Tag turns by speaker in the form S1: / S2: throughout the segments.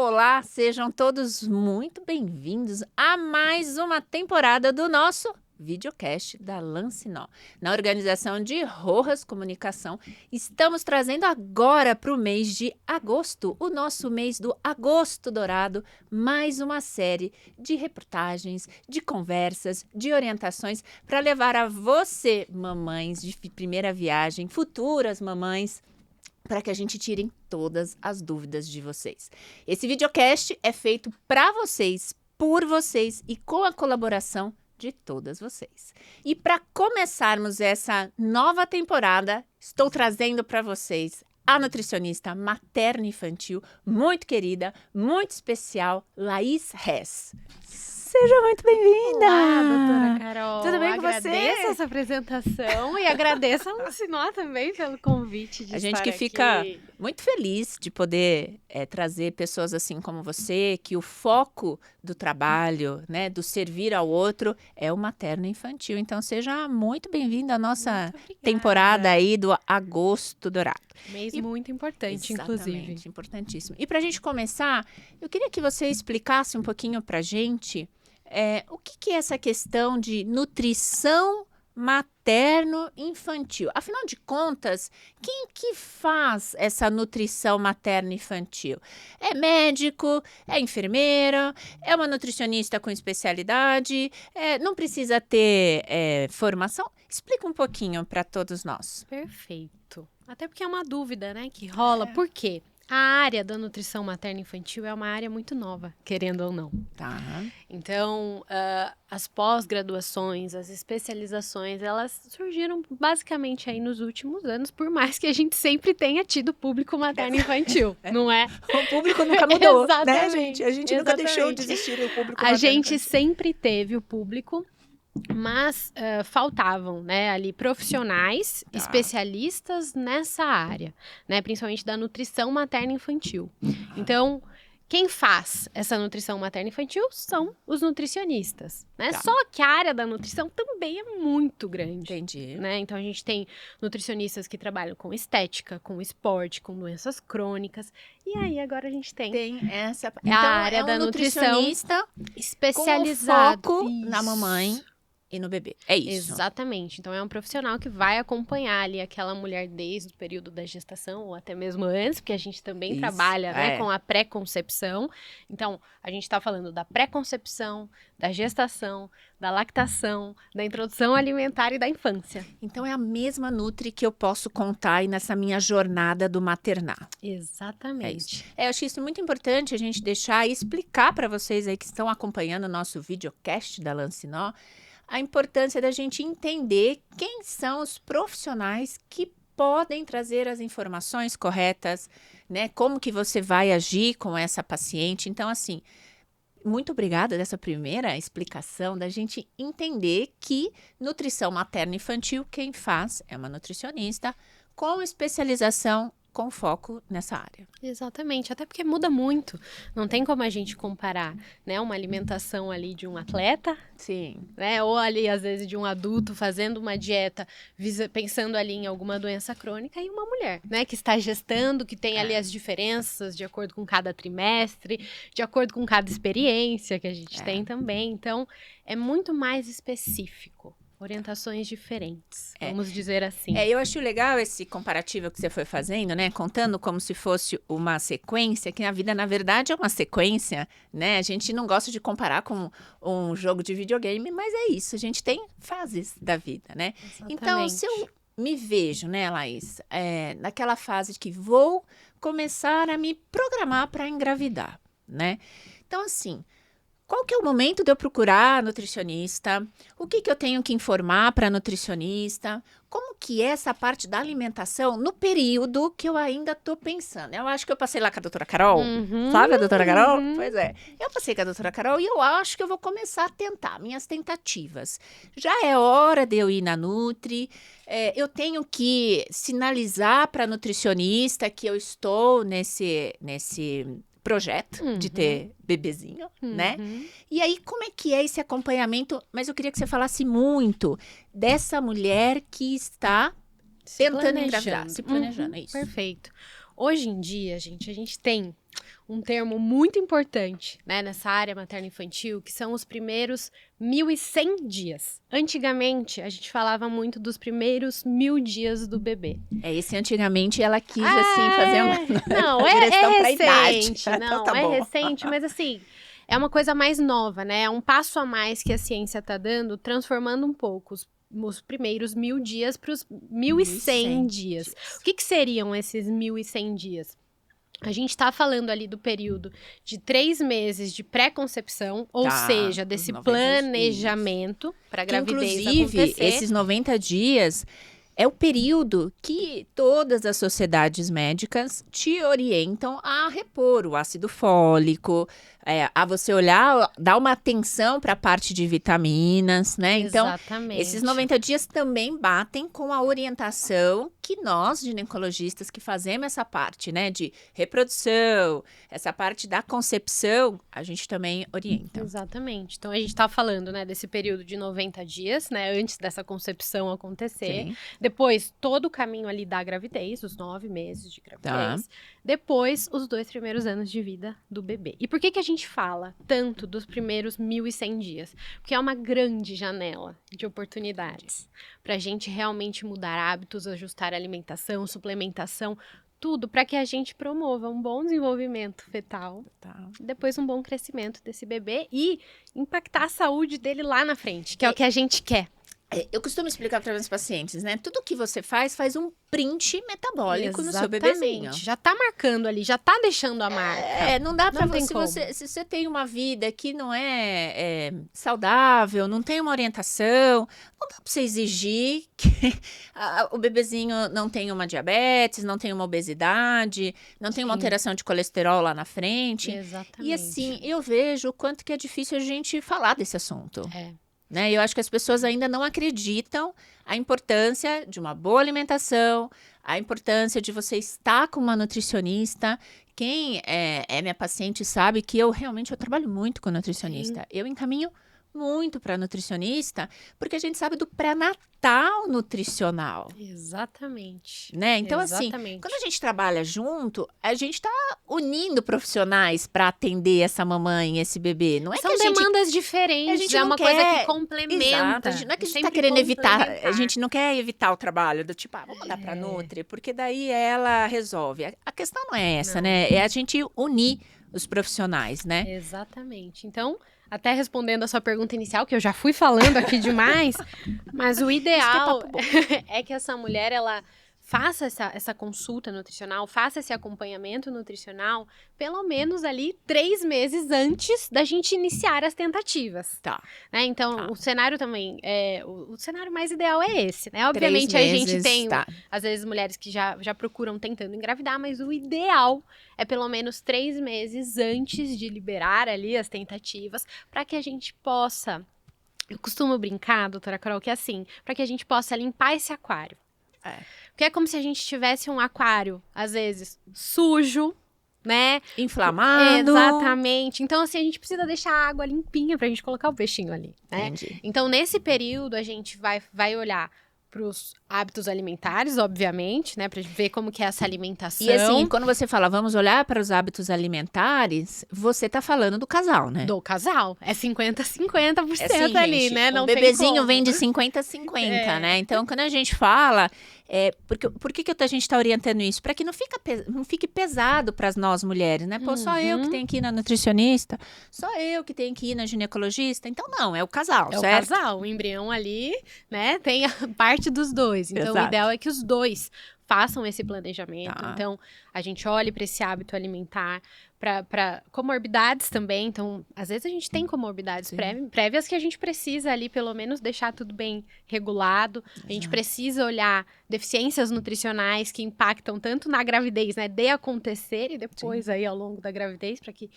S1: Olá, sejam todos muito bem-vindos a mais uma temporada do nosso videocast da Lancinó. Na organização de Rojas Comunicação, estamos trazendo agora para o mês de agosto, o nosso mês do Agosto Dourado, mais uma série de reportagens, de conversas, de orientações para levar a você, mamães de primeira viagem, futuras mamães, para que a gente tire todas as dúvidas de vocês. Esse videocast é feito para vocês, por vocês e com a colaboração de todas vocês. E para começarmos essa nova temporada, estou trazendo para vocês a nutricionista materno-infantil, muito querida, muito especial, Laís Hess. Seja muito bem-vinda!
S2: Olá, doutora Carol.
S1: Tudo bem com você?
S2: Agradeço essa apresentação e agradeço a Lancinó também pelo convite de
S1: A gente
S2: estar
S1: que
S2: aqui.
S1: fica muito feliz de poder trazer pessoas assim como você, que o foco do trabalho, né, do servir ao outro é o materno-infantil. Então, seja muito bem-vinda à nossa
S2: Muito obrigada.
S1: temporada aí do Agosto Dourado.
S2: Mês muito importante,
S1: Exatamente,
S2: inclusive.
S1: importantíssimo. E para a gente começar, eu queria que você explicasse um pouquinho para a gente o que é essa questão de nutrição materno-infantil. Afinal de contas, quem que faz essa nutrição materno-infantil? É médico? É enfermeira? É uma nutricionista com especialidade? Não precisa ter formação? Explica um pouquinho para todos nós.
S2: Perfeito. Até porque é uma dúvida, né, que rola. Por quê? A área da nutrição materno-infantil é uma área muito nova, querendo ou não.
S1: Tá.
S2: Então, as pós-graduações, as especializações, elas surgiram basicamente aí nos últimos anos, por mais que a gente sempre tenha tido público materno-infantil, não é?
S1: O público nunca mudou, né,
S2: Exatamente,
S1: gente? A gente nunca deixou de
S2: exatamente.
S1: existir o público
S2: A gente
S1: materno-infantil.
S2: sempre teve o público, mas faltavam, né, ali profissionais,
S1: Tá.
S2: especialistas nessa área, né, principalmente da nutrição materno-infantil. Então, quem faz essa nutrição materno-infantil são os nutricionistas, né?
S1: Tá.
S2: Só que a área da nutrição também é muito grande.
S1: Entendi.
S2: Né? Então, a gente tem nutricionistas que trabalham com estética, com esporte, com doenças crônicas. E aí, agora a gente tem
S1: Tem essa.
S2: a área da nutrição
S1: nutricionista
S2: especializado.
S1: com foco na
S2: Isso.
S1: mamãe e no bebê. É isso.
S2: Exatamente. Então, é um profissional que vai acompanhar ali aquela mulher desde o período da gestação ou até mesmo antes, porque a gente também
S1: Isso,
S2: trabalha, né,
S1: é.
S2: com a pré-concepção. Então, a gente está falando da pré-concepção, da gestação, da lactação, da introdução alimentar e da infância.
S1: Então é a mesma Nutri que eu posso contar aí nessa minha jornada do maternar.
S2: Exatamente.
S1: Eu acho isso muito importante a gente deixar e explicar para vocês aí que estão acompanhando o nosso videocast da Lancinó, a importância da gente entender quem são os profissionais que podem trazer as informações corretas, né? Como que você vai agir com essa paciente. Então, assim, muito obrigada dessa primeira explicação da gente entender que nutrição materno-infantil, quem faz é uma nutricionista com especialização com foco nessa área.
S2: Exatamente, até porque muda muito. Não tem como a gente comparar, né, uma alimentação ali de um atleta,
S1: Sim.
S2: né, ou ali às vezes de um adulto fazendo uma dieta pensando ali em alguma doença crônica e uma mulher, né, que está gestando, que tem ali as diferenças de acordo com cada trimestre, de acordo com cada experiência que a gente tem também. Então, é muito mais específico. Orientações diferentes, vamos dizer assim.
S1: Eu acho legal esse comparativo que você foi fazendo, né? Contando como se fosse uma sequência, que a vida, na verdade, é uma sequência, né? A gente não gosta de comparar com um jogo de videogame, mas é isso, a gente tem fases da vida, né?
S2: Exatamente.
S1: Então, se eu me vejo, né, Laís, naquela fase de que vou começar a me programar para engravidar, né? Então, assim, qual que é o momento de eu procurar nutricionista? O que eu tenho que informar para nutricionista? Como que é essa parte da alimentação no período que eu ainda estou pensando? Eu acho que eu passei lá com a doutora Carol. Sabe a doutora Carol? Pois é. Eu passei com a doutora Carol e eu acho que eu vou começar a tentar minhas tentativas. Já é hora de eu ir na Nutri. Eu tenho que sinalizar para a nutricionista que eu estou nesse projeto de ter bebezinho, né? E aí, como é que é esse acompanhamento? Mas eu queria que você falasse muito dessa mulher que está tentando engravidar, se planejando, é isso.
S2: Perfeito. Hoje em dia, gente, a gente tem um termo muito importante, né, nessa área materno-infantil, que são os primeiros 1.100 dias. Antigamente, a gente falava muito dos primeiros 1.000 dias do bebê.
S1: Esse antigamente ela quis, assim, fazer uma
S2: Não,
S1: direção pra
S2: recente,
S1: idade.
S2: não,
S1: Então tá
S2: é
S1: bom.
S2: recente, mas assim, é uma coisa mais nova, né? É um passo a mais que a ciência tá dando, transformando um pouco os primeiros 1.000 dias para os 1.100 dias. O que seriam esses 1.100 dias? A gente está falando ali do período de 3 meses de pré-concepção, ou seja, desse
S1: 90
S2: planejamento para a
S1: Que,
S2: gravidez
S1: inclusive,
S2: acontecer.
S1: esses 90 dias é o período que todas as sociedades médicas te orientam a repor o ácido fólico, a você olhar, dar uma atenção para a parte de vitaminas, né? Então,
S2: Exatamente.
S1: esses 90 dias também batem com a orientação que nós, ginecologistas, que fazemos essa parte, né, de reprodução, essa parte da concepção, a gente também orienta.
S2: Exatamente. Então, a gente está falando, né, desse período de 90 dias, né, antes dessa concepção acontecer.
S1: Sim.
S2: Depois, todo o caminho ali da gravidez, os 9 meses de gravidez.
S1: Tá.
S2: Depois, os 2 primeiros anos de vida do bebê. E por que a gente fala tanto dos primeiros 1.100 dias? Porque é uma grande janela de oportunidades para a gente realmente mudar hábitos, ajustar a alimentação, suplementação, tudo para que a gente promova um bom desenvolvimento fetal,
S1: Tá.
S2: depois um bom crescimento desse bebê e impactar a saúde dele lá na frente, que é o que a gente quer.
S1: Eu costumo explicar para meus pacientes, né? Tudo que você faz um print metabólico no seu
S2: Exatamente.
S1: bebezinho.
S2: Já tá marcando ali, já tá deixando a marca.
S1: Não dá para
S2: Não tem
S1: você, se você tem uma vida que não é saudável, não tem uma orientação, não dá para você exigir que o bebezinho não tenha uma diabetes, não tenha uma obesidade, não tenha uma
S2: Sim.
S1: alteração de colesterol lá na frente.
S2: Exatamente.
S1: E assim, eu vejo o quanto que é difícil a gente falar desse assunto.
S2: É.
S1: Né? Eu acho que as pessoas ainda não acreditam a importância de uma boa alimentação, a importância de você estar com uma nutricionista. Quem é minha paciente sabe que eu trabalho muito com nutricionista.
S2: Sim.
S1: Eu encaminho muito para nutricionista, porque a gente sabe do pré-natal nutricional.
S2: Exatamente.
S1: Né? Então, assim,
S2: Exatamente.
S1: quando a gente trabalha junto, a gente está unindo profissionais para atender essa mamãe, esse bebê. Não é
S2: São
S1: que a gente
S2: demandas diferentes,
S1: a gente
S2: é
S1: não
S2: uma
S1: quer-
S2: coisa que complementa.
S1: Exato, não é que a gente
S2: Sempre
S1: tá querendo evitar, a
S2: complementar.
S1: gente não quer evitar o trabalho do tipo, vamos mandar pra Nutri, porque daí ela resolve. A questão não é essa,
S2: Não.
S1: né? É a gente unir os profissionais, né?
S2: Exatamente. Então, até respondendo a sua pergunta inicial, que eu já fui falando aqui demais, mas o ideal
S1: papo bom.
S2: é que essa mulher, ela faça essa consulta nutricional, faça esse acompanhamento nutricional, pelo menos ali 3 meses antes da gente iniciar as tentativas.
S1: Tá.
S2: Né? Então,
S1: Tá.
S2: o cenário também, o cenário mais ideal é esse, né? Obviamente,
S1: 3
S2: a gente
S1: meses,
S2: tem,
S1: tá.
S2: às vezes, mulheres que já procuram tentando engravidar, mas o ideal é pelo menos 3 meses antes de liberar ali as tentativas, para que a gente possa, eu costumo brincar, doutora Carol, que é assim, para que a gente possa limpar esse aquário. Porque é como se a gente tivesse um aquário, às vezes, sujo, né?
S1: Inflamado.
S2: Exatamente. Então, assim, a gente precisa deixar a água limpinha pra gente colocar o peixinho ali, né?
S1: Entendi.
S2: Então, nesse período, a gente vai olhar pros hábitos alimentares, obviamente, né? Pra ver como que é essa alimentação.
S1: E assim, quando você fala, vamos olhar para os hábitos alimentares, você tá falando do casal, né?
S2: do casal. É 50-50%
S1: Assim,
S2: ali,
S1: gente,
S2: né? Não
S1: o
S2: tem
S1: bebezinho
S2: como.
S1: vem de 50-50,
S2: É.
S1: né? Então, quando a gente fala, por que a gente está orientando isso? Para que não fique pesado para nós mulheres, né? Pô, só eu que
S2: Uhum.
S1: tenho que ir na nutricionista, só eu que tenho que ir na ginecologista. Então, não, é o casal,
S2: É
S1: certo?
S2: o casal, o embrião ali, né, tem a parte dos dois. Então,
S1: Exato.
S2: o ideal é que os dois façam esse planejamento.
S1: Tá.
S2: Então, a gente olhe para esse hábito alimentar, para comorbidades também. Então, às vezes a gente tem comorbidades
S1: Sim.
S2: prévias que a gente precisa ali, pelo menos, deixar tudo bem regulado. A gente
S1: Exato.
S2: precisa olhar deficiências nutricionais que impactam tanto na gravidez, né, de acontecer e depois aí ao longo da gravidez, para que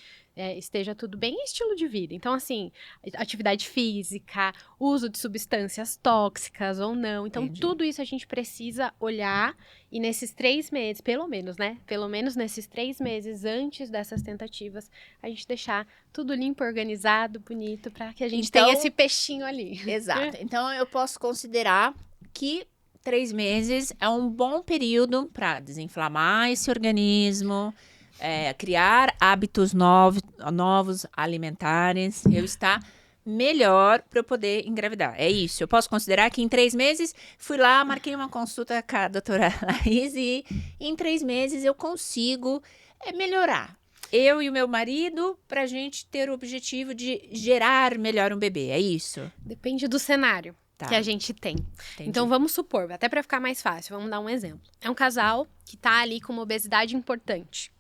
S2: esteja tudo bem, e estilo de vida. Então, assim, atividade física, uso de substâncias tóxicas ou não. Então,
S1: Entendi.
S2: tudo isso a gente precisa olhar e nesses 3 meses, pelo menos, né? Pelo menos nesses 3 meses antes dessas tentativas, a gente deixar tudo limpo, organizado, bonito, para que a gente
S1: Então-
S2: tenha esse peixinho ali.
S1: Exato. Então, eu posso considerar que 3 meses é um bom período para desinflamar esse organismo, criar hábitos novos alimentares, eu estar melhor para eu poder engravidar. É isso. Eu posso considerar que em 3 meses fui lá, marquei uma consulta com a doutora Laís e em 3 meses eu consigo melhorar. Eu e o meu marido, para a gente ter o objetivo de gerar melhor um bebê. É isso?
S2: Depende do cenário que a gente tem.
S1: Entendi.
S2: Então, vamos supor, até para ficar mais fácil, vamos dar um exemplo. É um casal que está ali com uma obesidade importante,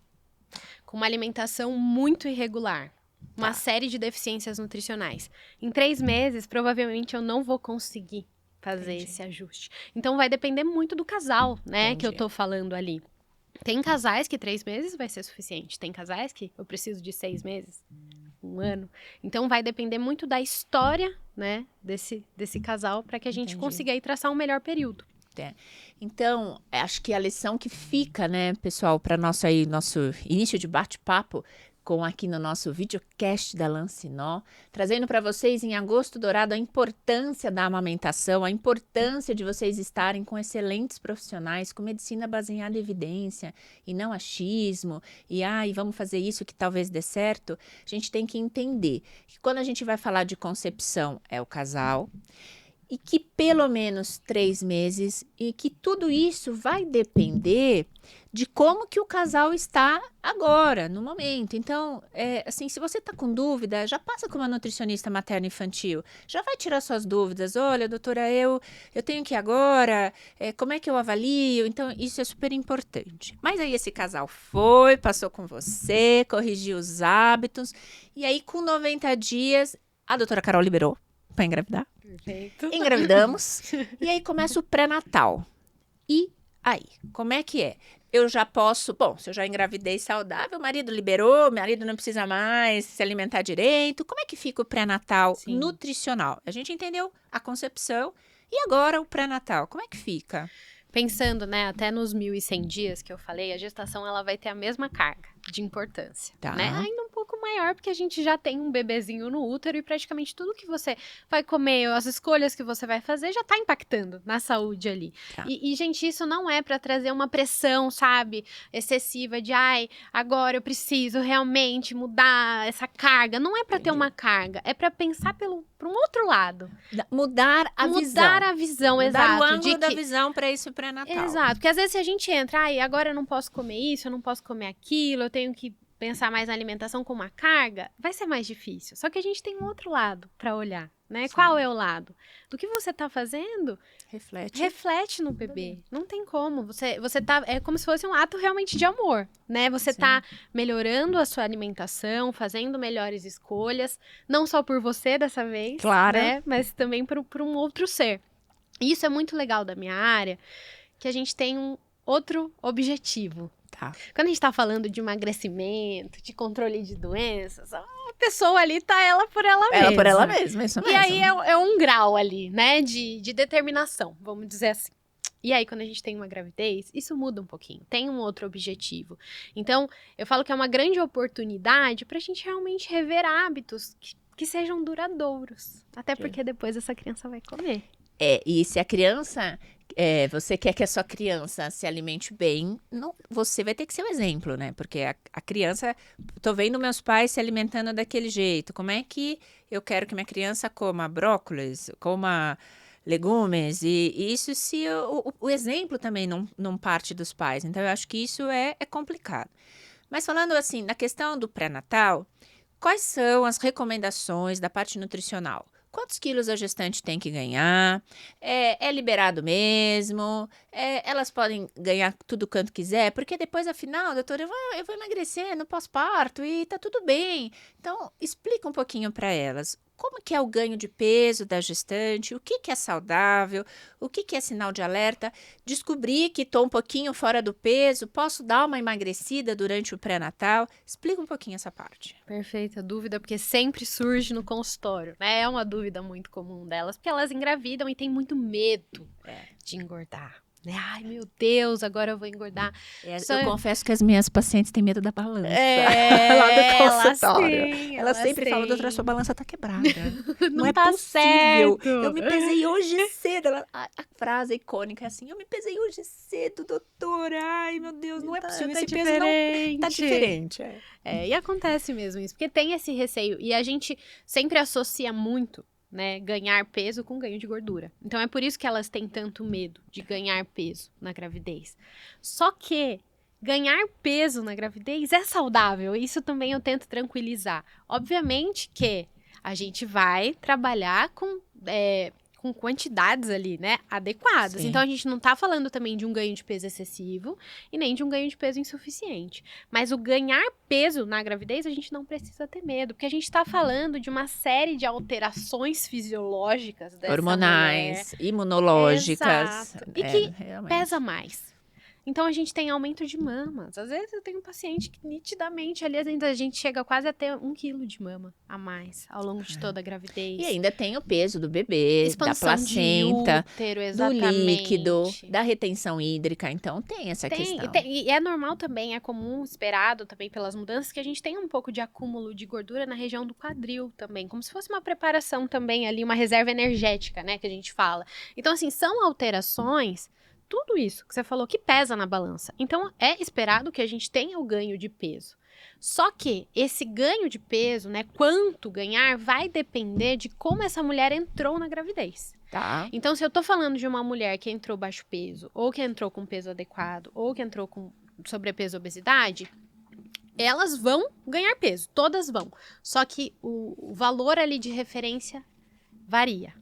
S2: com uma alimentação muito irregular, uma série de deficiências nutricionais. Em 3 meses, provavelmente eu não vou conseguir fazer esse ajuste. Então, vai depender muito do casal, né, que eu tô falando ali. Tem casais que 3 meses vai ser suficiente. Tem casais que eu preciso de 6 meses, 1 ano. Então, vai depender muito da história, né, desse casal para que a gente consiga aí traçar um melhor período.
S1: Então, acho que a lição que fica, né, pessoal, para nosso início de bate-papo aqui no nosso videocast da Lancinó, trazendo para vocês em Agosto Dourado a importância da amamentação, a importância de vocês estarem com excelentes profissionais, com medicina baseada em evidência e não achismo, e vamos fazer isso que talvez dê certo. A gente tem que entender que quando a gente vai falar de concepção, é o casal, e que pelo menos 3 meses, e que tudo isso vai depender de como que o casal está agora, no momento. Então, assim, se você está com dúvida, já passa com uma nutricionista materno-infantil, já vai tirar suas dúvidas. Olha, doutora, eu tenho que ir agora, como é que eu avalio? Então, isso é super importante. Mas aí esse casal passou com você, corrigiu os hábitos, e aí com 90 dias, a doutora Carol liberou para engravidar.
S2: Perfeito.
S1: Engravidamos. E aí começa o pré-natal. E aí, como é que é? Eu já posso... Bom, se eu já engravidei saudável, o marido liberou, o marido não precisa mais se alimentar direito. Como é que fica o pré-natal nutricional? A gente entendeu a concepção. E agora o pré-natal, como é que fica?
S2: Pensando, né, até nos 1.100 dias que eu falei, a gestação ela vai ter a mesma carga de importância, né? Ainda um pouco maior, porque a gente já tem um bebezinho no útero e praticamente tudo que você vai comer, as escolhas que você vai fazer, já tá impactando na saúde ali. E, gente, isso não é para trazer uma pressão, sabe, excessiva de, agora eu preciso realmente mudar essa carga. Não é para ter uma carga, é para pensar para um outro lado.
S1: Mudar a visão.
S2: Mudar a visão, exato.
S1: Mudar o ângulo da visão para esse pré-natal.
S2: Exato, porque às vezes se a gente entra, agora eu não posso comer isso, eu não posso comer aquilo, eu tenho que pensar mais na alimentação com uma carga, vai ser mais difícil. Só que a gente tem um outro lado para olhar, né? Sim. Qual é o lado? Do que você tá fazendo, reflete no bebê. Não tem como. Você tá, é como se fosse um ato realmente de amor, né? Você tá melhorando a sua alimentação, fazendo melhores escolhas, não só por você dessa vez,
S1: claro,
S2: né? Mas também por um outro ser. E isso é muito legal da minha área, que a gente tem um outro objetivo. Quando a gente tá falando de emagrecimento, de controle de doenças, a pessoa ali tá ela por ela mesma.
S1: Ela por ela mesma, isso mesmo.
S2: E aí é um grau ali, né, de determinação, vamos dizer assim. E aí, quando a gente tem uma gravidez, isso muda um pouquinho, tem um outro objetivo. Então, eu falo que é uma grande oportunidade pra gente realmente rever hábitos que sejam duradouros. Até porque depois essa criança vai comer.
S1: E se a criança... você quer que a sua criança se alimente bem, você vai ter que ser o exemplo, né? Porque a criança... Tô vendo meus pais se alimentando daquele jeito. Como é que eu quero que minha criança coma brócolis, coma legumes? E isso se o exemplo também não parte dos pais. Então, eu acho que isso é complicado. Mas falando assim, na questão do pré-natal, quais são as recomendações da parte nutricional? Quantos quilos a gestante tem que ganhar? É liberado mesmo? Elas podem ganhar tudo quanto quiser? Porque depois, afinal, doutora, eu vou emagrecer no pós-parto e tá tudo bem. Então, explica um pouquinho para elas. Como que é o ganho de peso da gestante? O que é saudável? O que é sinal de alerta? Descobri que estou um pouquinho fora do peso, posso dar uma emagrecida durante o pré-natal? Explica um pouquinho essa parte.
S2: Perfeita dúvida, porque sempre surge no consultório, né? É uma dúvida muito comum delas, porque elas engravidam e têm muito medo de engordar. né? Ai, meu Deus, agora eu vou engordar.
S1: Eu confesso que as minhas pacientes têm medo da balança.
S2: Lá
S1: do consultório. Elas
S2: elas
S1: sempre falam,
S2: têm.
S1: doutora, sua balança tá quebrada.
S2: Não
S1: é
S2: tá
S1: possível.
S2: certo.
S1: Eu me pesei hoje cedo. A frase icônica é assim, eu me pesei hoje cedo, doutora. Ai, meu Deus, não é possível. Esse peso não tá diferente.
S2: E acontece mesmo isso, porque tem esse receio. E a gente sempre associa muito, né, ganhar peso com ganho de gordura. Então é por isso que elas têm tanto medo de ganhar peso na gravidez. Só que ganhar peso na gravidez é saudável. Isso também eu tento tranquilizar. Obviamente que a gente vai trabalhar com quantidades ali, né, adequadas.
S1: Sim.
S2: Então, a gente não tá falando também de um ganho de peso excessivo e nem de um ganho de peso insuficiente. Mas o ganhar peso na gravidez, a gente não precisa ter medo, porque a gente tá falando de uma série de alterações fisiológicas dessa
S1: hormonais,
S2: mulher.
S1: imunológicas.
S2: Exato. E que
S1: realmente
S2: pesa mais. Então, a gente tem aumento de mamas. Às vezes, eu tenho um paciente que nitidamente, ali, a gente chega quase a ter 1 quilo de mama a mais ao longo de toda a gravidez.
S1: E ainda tem o peso do bebê,
S2: Expansão
S1: da placenta,
S2: de útero,
S1: do
S2: exatamente.
S1: líquido, da retenção hídrica. Então, tem essa questão.
S2: E é normal também, é comum, esperado também pelas mudanças, que a gente tenha um pouco de acúmulo de gordura na região do quadril também. Como se fosse uma preparação também ali, uma reserva energética, né, que a gente fala. Então, assim, são alterações... Tudo isso que você falou que pesa na balança. Então, é esperado que a gente tenha o ganho de peso. Só que esse ganho de peso, né, quanto ganhar, vai depender de como essa mulher entrou na gravidez.
S1: Tá.
S2: Então, se eu tô falando de uma mulher que entrou baixo peso, ou que entrou com peso adequado, ou que entrou com sobrepeso e obesidade, elas vão ganhar peso, todas vão. Só que o valor ali de referência varia.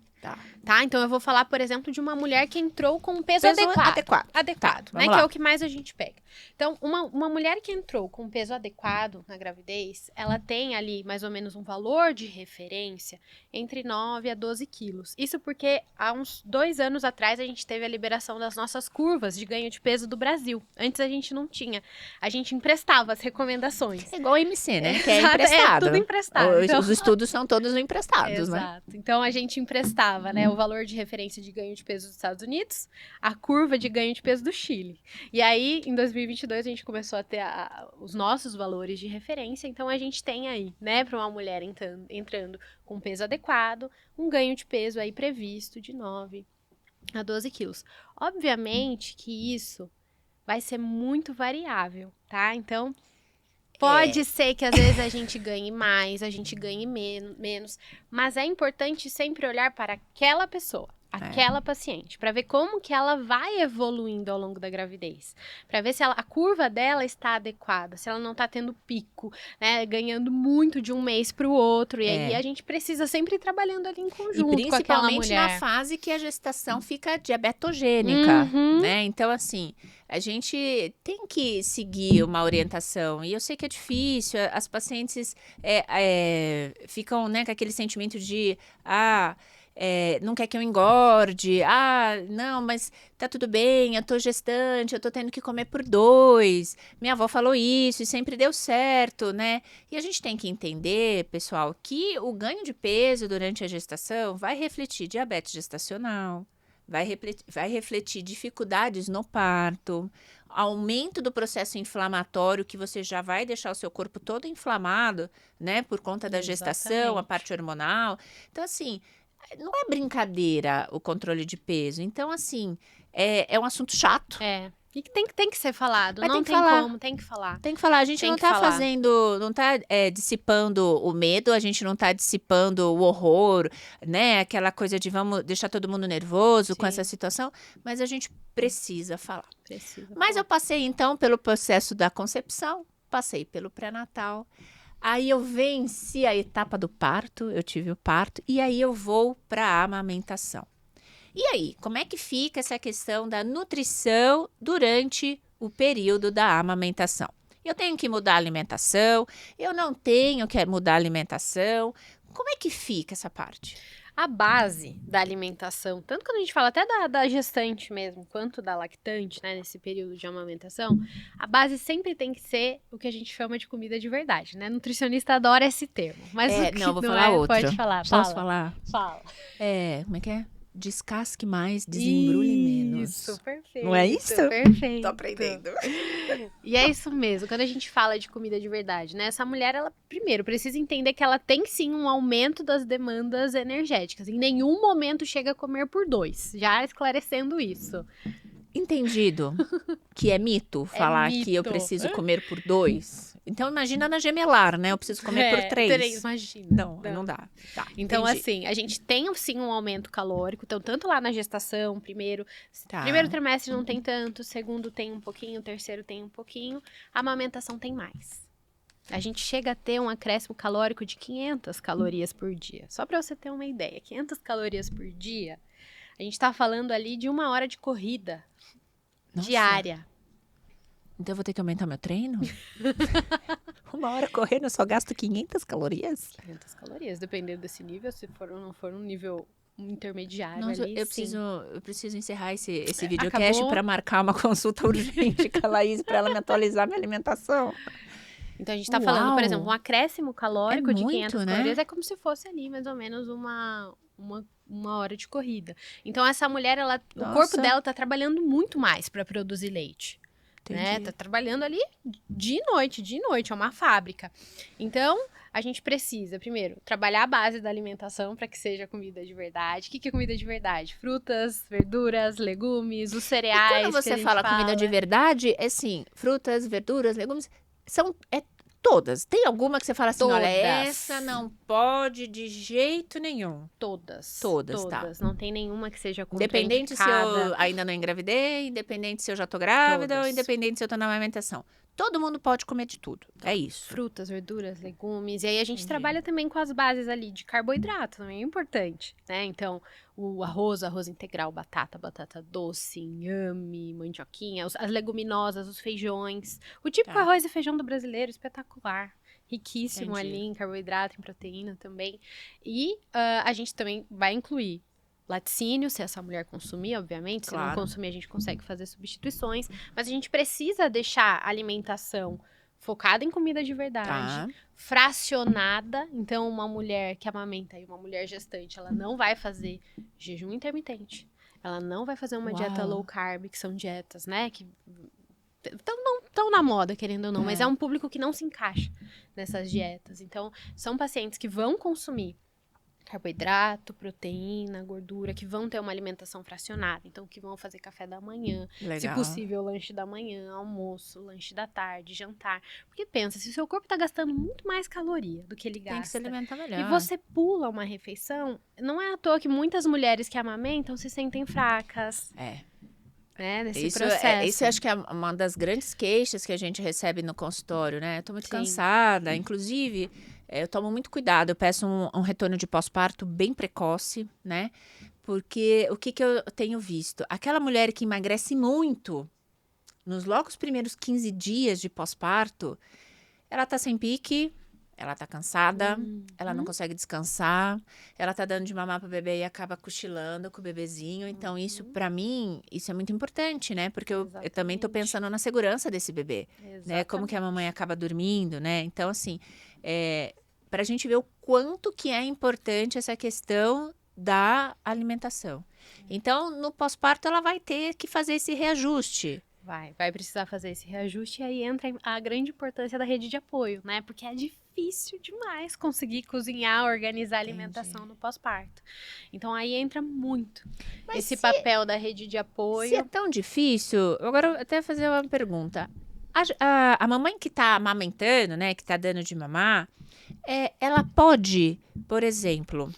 S2: Tá? Então, eu vou falar, por exemplo, de uma mulher que entrou com peso adequado. Adequado, né? Que é o que mais a gente pega. Então, uma mulher que entrou com peso adequado na gravidez, ela tem ali mais ou menos um valor de referência entre 9 a 12 quilos. Isso porque há uns 2 anos atrás a gente teve a liberação das nossas curvas de ganho de peso do Brasil. Antes a gente não tinha. A gente emprestava as recomendações.
S1: É igual o MC, né? Que é emprestado.
S2: É tudo emprestado.
S1: Então... Os estudos são todos emprestados, né?
S2: Exato. Então, a gente emprestava, né, o valor de referência de ganho de peso dos Estados Unidos, a curva de ganho de peso do Chile. E aí, em 2022, a gente começou a ter os nossos valores de referência. Então, a gente tem aí, né, para uma mulher entrando com peso adequado, um ganho de peso aí previsto de 9 a 12 quilos. Obviamente que isso vai ser muito variável, tá? Então... Pode ser que às vezes a gente ganhe mais, a gente ganhe menos, mas é importante sempre olhar para aquela pessoa, aquela paciente, para ver como que ela vai evoluindo ao longo da gravidez, para ver se a curva dela está adequada, se ela não está tendo pico, né, ganhando muito de um mês para o outro, e aí a gente precisa sempre ir trabalhando ali em conjunto com aquela mulher.
S1: Principalmente na fase que a gestação fica diabetogênica, né? Então, assim... A gente tem que seguir uma orientação, e eu sei que é difícil, as pacientes ficam, né, com aquele sentimento de, não quer que eu engorde, não, mas tá tudo bem, eu tô gestante, eu tô tendo que comer por 2, minha avó falou isso e sempre deu certo, né? E a gente tem que entender, pessoal, que o ganho de peso durante a gestação vai refletir diabetes gestacional, vai refletir dificuldades no parto, aumento do processo inflamatório, que você já vai deixar o seu corpo todo inflamado, né, por conta da gestação, a parte hormonal. Então, assim, não é brincadeira o controle de peso. Então, assim, é um assunto chato.
S2: E que tem que ser falado, não tem como, tem que falar.
S1: Tem que falar, a gente não tá fazendo, não tá dissipando o medo, a gente não tá dissipando o horror, né, aquela coisa de vamos deixar todo mundo nervoso com essa situação, mas a gente precisa falar. Mas eu passei, então, pelo processo da concepção, passei pelo pré-natal, aí eu venci a etapa do parto, eu tive o parto, e aí eu vou para a amamentação. E aí, como é que fica essa questão da nutrição durante o período da amamentação? Eu tenho que mudar a alimentação? Eu não tenho que mudar a alimentação? Como é que fica essa parte?
S2: A base da alimentação, tanto quando a gente fala até da gestante mesmo, quanto da lactante, né, nesse período de amamentação, a base sempre tem que ser o que a gente chama de comida de verdade, né? Nutricionista adora esse termo. Mas
S1: não, vou falar outro.
S2: Pode falar.
S1: Posso falar?
S2: Fala.
S1: Como é que é? descasque mais, desembrulhe menos.
S2: Isso, perfeito.
S1: Não é isso?
S2: Perfeito.
S1: Tô aprendendo.
S2: E é isso mesmo, quando a gente fala de comida de verdade, né? Essa mulher, ela, primeiro, precisa entender que ela tem sim um aumento das demandas energéticas. Em nenhum momento chega a comer por 2, já esclarecendo isso.
S1: Entendido que é mito falar que eu
S2: mito.
S1: preciso comer por 2. Então imagina na gemelar, né? Eu preciso comer por 3.
S2: Imagina.
S1: Não dá. Tá,
S2: Então,
S1: entendi.
S2: assim, a gente tem sim um aumento calórico, então tanto lá na gestação, primeiro trimestre não tem tanto, segundo tem um pouquinho, terceiro tem um pouquinho, a amamentação tem mais. A gente chega a ter um acréscimo calórico de 500 calorias por dia. Só para você ter uma ideia, 500 calorias por dia, a gente tá falando ali de 1 hora de corrida diária.
S1: Então eu vou ter que aumentar meu treino? 1 hora correndo, eu só gasto 500 calorias?
S2: 500 calorias, dependendo desse nível, se for ou não for um nível intermediário
S1: Nossa,
S2: ali,
S1: eu
S2: sim.
S1: preciso encerrar esse videocast para marcar uma consulta urgente com a Laís para ela me atualizar minha alimentação.
S2: Então a gente tá falando, por exemplo, um acréscimo calórico de 500
S1: né?
S2: calorias é como se fosse ali mais ou menos uma hora de corrida. Então essa mulher, o corpo dela tá trabalhando muito mais para produzir leite. Né? Tá trabalhando ali de noite, é uma fábrica. Então, a gente precisa, primeiro, trabalhar a base da alimentação para que seja comida de verdade. O que é comida de verdade? Frutas, verduras, legumes, os cereais.
S1: E quando você fala comida de verdade, é sim, frutas, verduras, legumes, todas. Tem alguma que você fala assim, olha, essa não pode de jeito nenhum.
S2: Todas,
S1: tá.
S2: Não tem nenhuma que seja
S1: Independente se eu ainda não engravidei, independente se eu já tô grávida, ou independente se eu tô na amamentação. Todo mundo pode comer de tudo. É isso.
S2: Frutas, verduras, legumes. E aí a gente trabalha também com as bases ali de carboidrato, também é importante, né? Então, o arroz integral, batata doce, inhame, mandioquinha, as leguminosas, os feijões. O típico arroz e feijão do brasileiro, espetacular. Riquíssimo ali em carboidrato, em proteína também. E a gente também vai incluir laticínio, se essa mulher consumir, obviamente. Se não consumir, a gente consegue fazer substituições. Mas a gente precisa deixar a alimentação focada em comida de verdade, fracionada. Então, uma mulher que amamenta e uma mulher gestante, ela não vai fazer jejum intermitente. Ela não vai fazer uma dieta low carb, que são dietas, né, que não estão na moda, querendo ou não, mas é um público que não se encaixa nessas dietas. Então, são pacientes que vão consumir carboidrato, proteína, gordura, que vão ter uma alimentação fracionada. Então, que vão fazer café da manhã, se possível, lanche da manhã, almoço, lanche da tarde, jantar. Porque pensa, se o seu corpo está gastando muito mais caloria do que ele gasta,
S1: tem que se alimentar melhor.
S2: E você pula uma refeição, não é à toa que muitas mulheres que amamentam se sentem fracas. Nesse processo.
S1: Isso eu acho que é uma das grandes queixas que a gente recebe no consultório, né? Eu tô muito cansada. Inclusive, eu tomo muito cuidado. Eu peço um retorno de pós-parto bem precoce, né? Porque o que eu tenho visto? Aquela mulher que emagrece muito, logo os primeiros 15 dias de pós-parto, ela tá sem pique, ela tá cansada, ela não consegue descansar, ela tá dando de mamar pro bebê e acaba cochilando com o bebezinho. Então, isso, pra mim, isso é muito importante, né? Porque eu também tô pensando na segurança desse bebê, né? Como que a mamãe acaba dormindo, né? Então, assim, pra gente ver o quanto que é importante essa questão da alimentação. Então, no pós-parto, ela vai ter que fazer esse reajuste.
S2: Vai precisar fazer esse reajuste, e aí entra a grande importância da rede de apoio, né? Porque é difícil demais conseguir cozinhar, organizar a alimentação no pós-parto. Então aí entra muito esse papel da rede de apoio.
S1: Se é tão difícil, agora eu até fazer uma pergunta. A mamãe que tá amamentando, né, que tá dando de mamar, ela pode, por exemplo,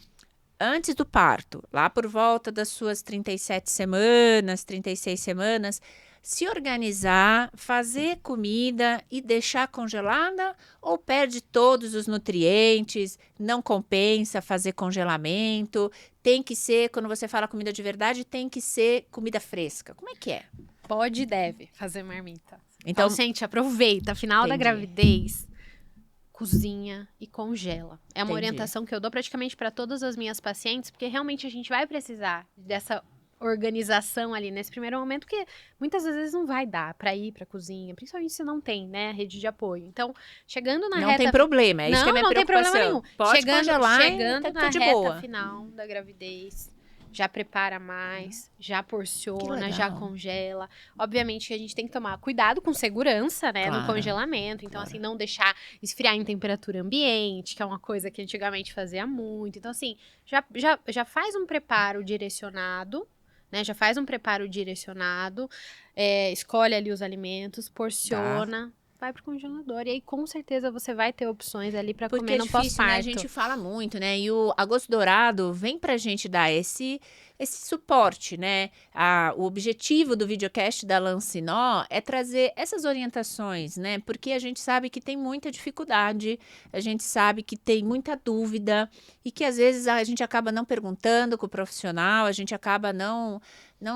S1: antes do parto, lá por volta das suas 37 semanas, 36 semanas, se organizar, fazer comida e deixar congelada, ou perde todos os nutrientes, não compensa fazer congelamento, tem que ser, quando você fala comida de verdade, tem que ser comida fresca. Como é que é?
S2: Pode e deve fazer marmita. Então, gente, aproveita, final da gravidez, cozinha e congela. É uma orientação que eu dou praticamente para todas as minhas pacientes, porque realmente a gente vai precisar dessa organização ali nesse primeiro momento, que muitas vezes não vai dar para ir para cozinha, principalmente se não tem, né, rede de apoio. Então, chegando na reta...
S1: Não tem problema, é isso que é a minha preocupação.
S2: Não tem problema nenhum.
S1: Pode congelar
S2: chegando
S1: e tá
S2: na
S1: tudo de
S2: reta
S1: boa.
S2: final da gravidez, já prepara mais, já porciona,
S1: legal.
S2: já congela. Obviamente que a gente tem que tomar cuidado com segurança, né, no
S1: Claro,
S2: congelamento. Então,
S1: claro.
S2: assim, não deixar esfriar em temperatura ambiente, que é uma coisa que antigamente fazia muito. Então, assim, já faz um preparo direcionado, né, escolhe ali os alimentos, porciona, vai pro congelador. E aí, com certeza, você vai ter opções ali para
S1: Porque
S2: comer
S1: é
S2: no
S1: difícil, né? A
S2: pós-parto.
S1: gente fala muito, né? E o Agosto Dourado vem pra gente dar esse suporte, né? O objetivo do videocast da Lancinó é trazer essas orientações, né? Porque a gente sabe que tem muita dificuldade, a gente sabe que tem muita dúvida e que às vezes a gente acaba não perguntando com o profissional, a gente acaba não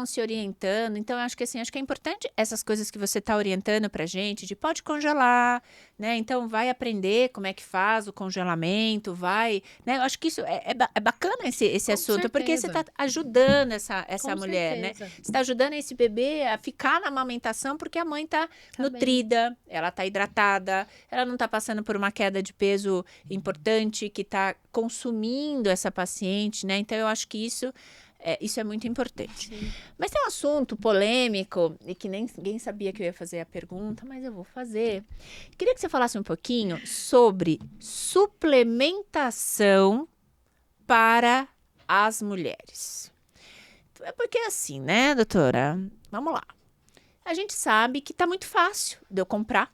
S1: se orientando. Então, eu acho que assim, acho que é importante essas coisas que você está orientando pra gente, de pode congelar, né? Então, vai aprender como é que faz o congelamento, vai, né? Eu acho que isso é bacana esse
S2: Com
S1: assunto, porque você
S2: certeza.
S1: está ajudando essa
S2: Com
S1: mulher, né?
S2: certeza.
S1: Você está ajudando esse bebê a ficar na amamentação, porque a mãe está
S2: Tá
S1: nutrida, ela está hidratada, ela não está passando por uma queda de peso importante que está consumindo essa paciente, né? Então, eu acho que isso é muito importante.
S2: Sim.
S1: Mas tem um assunto polêmico, e que nem ninguém sabia que eu ia fazer a pergunta, mas eu vou fazer. Queria que você falasse um pouquinho sobre suplementação para as mulheres. É porque assim, né, doutora? Vamos lá. A gente sabe que tá muito fácil de eu comprar.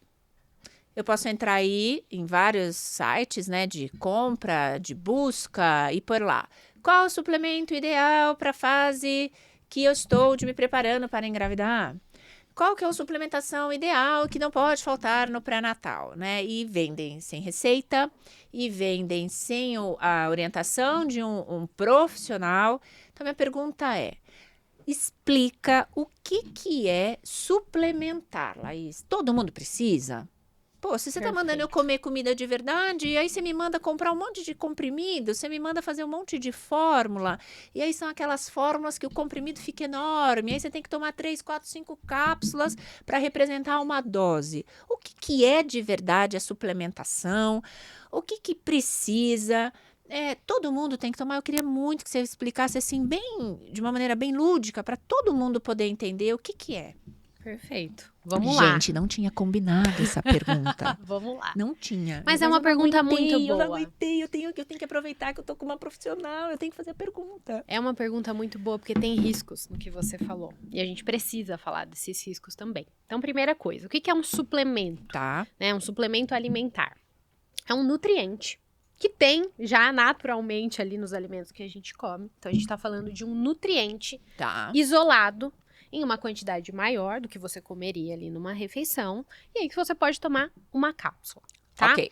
S1: Eu posso entrar aí em vários sites, né, de compra, de busca e por lá. Qual o suplemento ideal para a fase que eu estou de me preparando para engravidar? Qual que é a suplementação ideal que não pode faltar no pré-natal, né? E vendem sem receita, e vendem sem a orientação de um profissional. Então, minha pergunta é, explica o que é suplementar, Laís. Todo mundo precisa? Pô, se você tá mandando eu
S2: Perfeito.
S1: comer comida de verdade, e aí você me manda comprar um monte de comprimido, você me manda fazer um monte de fórmula, e aí são aquelas fórmulas que o comprimido fica enorme, aí você tem que tomar 3, 4, 5 cápsulas para representar uma dose. O que é de verdade a suplementação? O que precisa? Todo mundo tem que tomar. Eu queria muito que você explicasse assim, de uma maneira bem lúdica, para todo mundo poder entender o que é.
S2: Perfeito. Vamos lá.
S1: Gente, não tinha combinado essa pergunta.
S2: Vamos lá.
S1: Não tinha.
S2: Mas é uma
S1: eu não
S2: pergunta
S1: aguentei,
S2: muito
S1: Eu não
S2: boa.
S1: aguentei, eu tenho que aproveitar que eu tô com uma profissional, eu tenho que fazer a pergunta.
S2: É uma pergunta muito boa, porque tem riscos no que você falou. E a gente precisa falar desses riscos também. Então, primeira coisa, o que é um suplemento?
S1: Tá.
S2: Um suplemento alimentar. É um nutriente que tem já naturalmente ali nos alimentos que a gente come. Então, a gente tá falando de um nutriente
S1: Tá.
S2: isolado em uma quantidade maior do que você comeria ali numa refeição. E aí que você pode tomar uma cápsula, tá?
S1: Ok.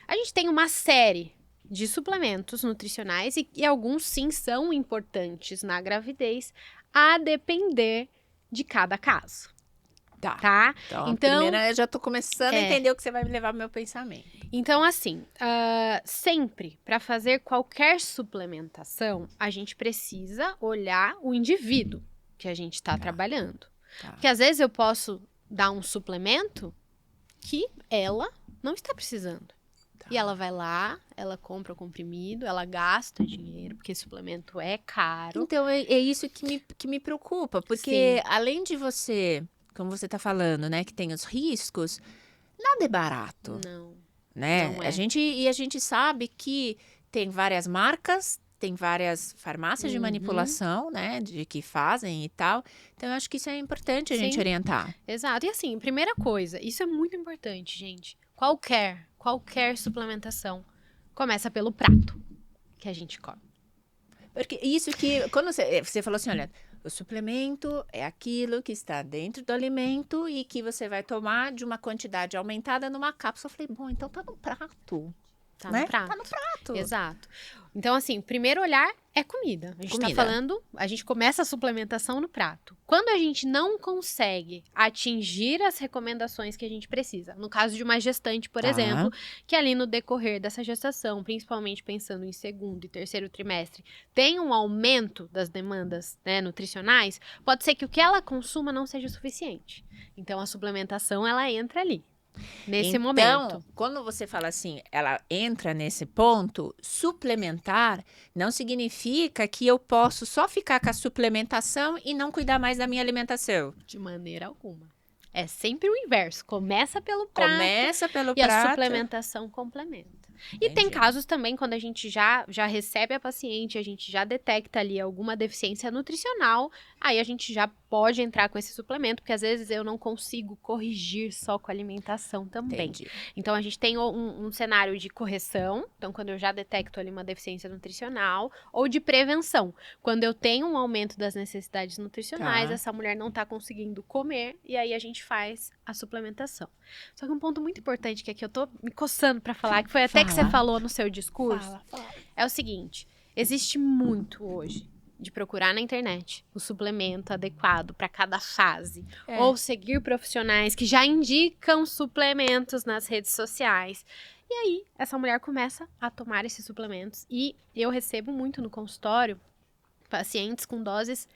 S2: A gente tem uma série de suplementos nutricionais e alguns sim são importantes na gravidez, a depender de cada caso, tá?
S1: Então, primeira, eu já tô começando a entender o que você vai me levar pro meu pensamento.
S2: Então, assim, sempre para fazer qualquer suplementação, a gente precisa olhar o indivíduo que a gente está trabalhando.
S1: Tá.
S2: Porque às vezes eu posso dar um suplemento que ela não está precisando. E ela vai lá, ela compra o comprimido, ela gasta dinheiro, porque suplemento é caro.
S1: Então, é isso que me preocupa, porque além de você, como você tá falando, né, que tem os riscos, nada é barato,
S2: Não.
S1: né?
S2: Não é.
S1: A gente sabe que tem várias marcas, tem várias farmácias de manipulação, né, de que fazem e tal. Então, eu acho que isso é importante a gente orientar.
S2: Exato. E assim, primeira coisa, isso é muito importante, gente. Qualquer suplementação começa pelo prato que a gente come.
S1: Porque isso que, quando você falou assim, olha, o suplemento é aquilo que está dentro do alimento e que você vai tomar de uma quantidade aumentada numa cápsula. Eu falei, bom, então tá no prato.
S2: Tá
S1: né?
S2: no prato.
S1: Tá no prato.
S2: Exato. Então, assim, o primeiro olhar é comida. A gente tá falando, a gente começa a suplementação no prato. Quando a gente não consegue atingir as recomendações que a gente precisa, no caso de uma gestante, por exemplo, que ali no decorrer dessa gestação, principalmente pensando em segundo e terceiro trimestre, tem um aumento das demandas, né, nutricionais, pode ser que o que ela consuma não seja suficiente. Então, a suplementação, ela entra ali. nesse
S1: Então,
S2: momento.
S1: quando você fala assim, ela entra nesse ponto, suplementar não significa que eu posso só ficar com a suplementação e não cuidar mais da minha alimentação.
S2: De maneira alguma. É sempre o inverso. Começa pelo prato
S1: Começa pelo
S2: e a
S1: prato.
S2: suplementação complementa. E tem
S1: Entendi.
S2: casos também quando a gente já recebe a paciente, a gente já detecta ali alguma deficiência nutricional, aí a gente já pode entrar com esse suplemento, porque às vezes eu não consigo corrigir só com a alimentação também.
S1: Entendi.
S2: Então, a gente tem um cenário de correção, então quando eu já detecto ali uma deficiência nutricional, ou de prevenção, quando eu tenho um aumento das necessidades nutricionais,
S1: Tá.
S2: essa mulher não está conseguindo comer, e aí a gente faz a suplementação. Só que um ponto muito importante que aqui eu tô me coçando para falar, que foi até que você
S1: Fala.
S2: falou no seu discurso,
S1: Fala.
S2: é o seguinte, existe muito hoje de procurar na internet o suplemento adequado para cada fase, ou seguir profissionais que já indicam suplementos nas redes sociais. E aí, essa mulher começa a tomar esses suplementos e eu recebo muito no consultório pacientes com doses